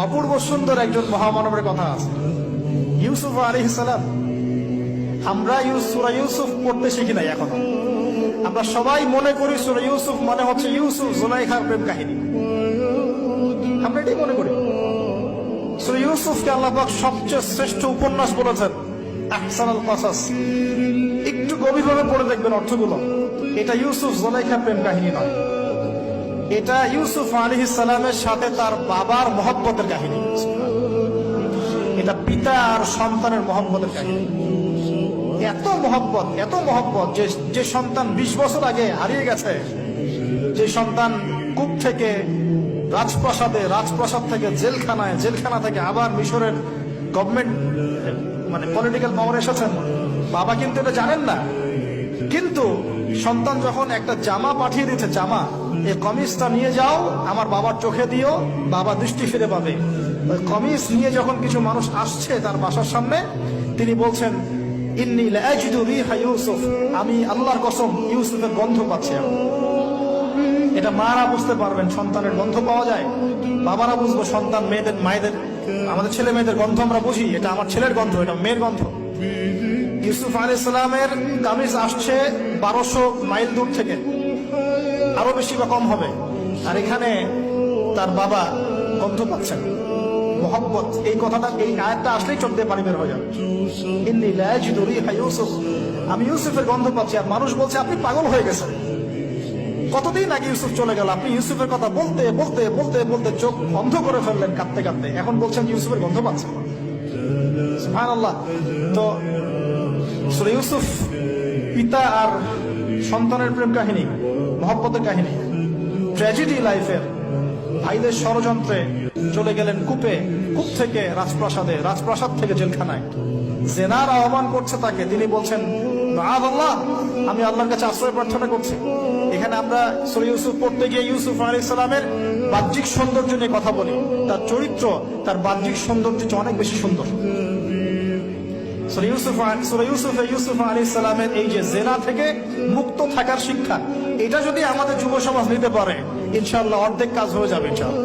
অপূর্ব সুন্দর একজন মহামানবের কথা আছে, ইউসুফ আলাইহিস সালাম। আমরা সূরা ইউসুফ পড়তে শিখি নাই এখনো। আমরা সবাই মনে করি সূরা ইউসুফ মানে হচ্ছে ইউসুফ জুলাইখার প্রেম কাহিনী, আমরা এটাই মনে করি। সূরা ইউসুফকে আল্লাহ পাক সবচেয়ে শ্রেষ্ঠ উপন্যাস বলেছেন, আহসানুল কসাস। একটু গভীরভাবে পড়ে দেখবেন অর্থগুলো। এটা ইউসুফ জুলাইখার প্রেম কাহিনী নয়, এটা ইউসুফ আলাইহিস সালামের সাথে তার বাবার মহব্বতের কাহিনী। এটা পিতা আর সন্তানের মহব্বতের কাহিনী। এত মহব্বত যে সন্তান 20 বছর আগে হারিয়ে গেছে, যে সন্তান কূপ থেকে রাজপ্রাসাদে, রাজপ্রাসাদ থেকে জেলখানায়, জেলখানা থেকে আবার মিশরের গভর্নমেন্ট মানে পলিটিক্যাল পাওয়ার এসেছেন। বাবা কিন্তু এটা জানেন না, কিন্তু সন্তান যখন একটা জামা পাঠিয়ে দিচ্ছে, জামা, এই কমিজটা নিয়ে যাও, আমার বাবার চোখে দিও, বাবা দৃষ্টি ফিরে পাবে। ওই কমিজ নিয়ে যখন কিছু মানুষ আসছে তার বাসার সামনে, তিনি বলছেন, ইন্নী লাআজিদু রিহা ইউসুফ, আমি আল্লাহর কসম ইউসুফের গন্ধ পাচ্ছি। এটা মারা বুঝতে পারবেন, সন্তানের গন্ধ পাওয়া যায়। বাবারা বুঝবো, সন্তান মায়েদের আমাদের ছেলে মেয়েদের গন্ধ আমরা বুঝি, এটা আমার ছেলের গন্ধ, এটা মেয়ের গন্ধ। ইউসুফ আলাইহিস সালামের কামিজ আসছে 1200 মাইল দূর থেকে, আরো বেশি বা কম হবে, আর এখানে তার বাবা গন্ধ পাচ্ছেন। মহব্বত, এই কথাটা, এই আয়াতটা আসলেই চোখ দিয়ে পানি বের হয়ে যাবে। ইন্নী লাআজিদু রিহা ইউসুফ, আমি ইউসুফের গন্ধ পাচ্ছি। আর মানুষ বলছে, আপনি পাগল হয়ে গেছেন, কতদিন আগে ইউসুফ চলে গেল, আপনি ইউসুফের কথা বলতে বলতে বলতে বলতে চোখ বন্ধ করে ফেললেন কাঁদতে কাঁদতে, এখন বলছেন ইউসুফের গন্ধ পাচ্ছেন। সুবহানাল্লাহ। তো সূরা ইউসুফ পিতা আর সন্তানের প্রেম কাহিনী, মহব্বতের কাহিনী, ট্র্যাজেডি লাইফের। ভাইদের ষড়যন্ত্রে চলে গেলেন কূপে, কূপ থেকে রাজপ্রাসাদে, রাজপ্রাসাদ থেকে জেলখানায়। জেনার আহ্বান করছে তাকে, তিনি বলছেন, মাআযাল্লাহ, আমি আল্লাহর কাছে আশ্রয় প্রার্থনা করছি। এখানে আমরা সূরা ইউসুফ পড়তে গিয়ে ইউসুফ আলাইহিস সালামের বাহ্যিক সৌন্দর্য নিয়ে কথা বলি, তার চরিত্র, তার বাহ্যিক সৌন্দর্য অনেক বেশি সুন্দর। সূরা ইউসুফ আলাইহিস সালামের এই যে জেনা থেকে মুক্ত থাকার শিক্ষা, এটা যদি আমাদের যুব সমাজ নিতে পারে, ইনশাআল্লাহ অর্ধেক কাজ হয়ে যাবে ইনশাআল্লাহ।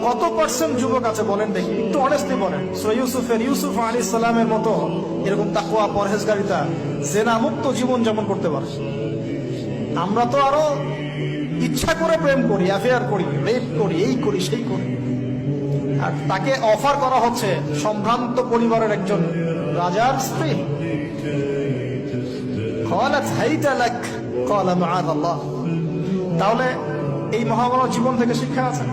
কত পার্সেন্ট যুবক আছে বলেন দেখি, একটু অনেস্টলি বলেন, সূরা ইউসুফ আলাইহিস সালামের মতো এরকম তাকওয়া, পরহেজগারিতা, জেনা মুক্ত জীবন যেমন করতে পারে। আমরা তো আরো ইচ্ছা করে প্রেম করি, অ্যাফেয়ার করি, রেপ করি, এই করি সেই করি। আর তাকে অফার করা হচ্ছে সম্ভ্রান্ত পরিবারের একজন রাজার স্ত্রী। ক্বালাত হাইতা লাক ক্বালা মাআযাল্লাহ। তাহলে এই মহামানব জীবন থেকে শিক্ষা আছে।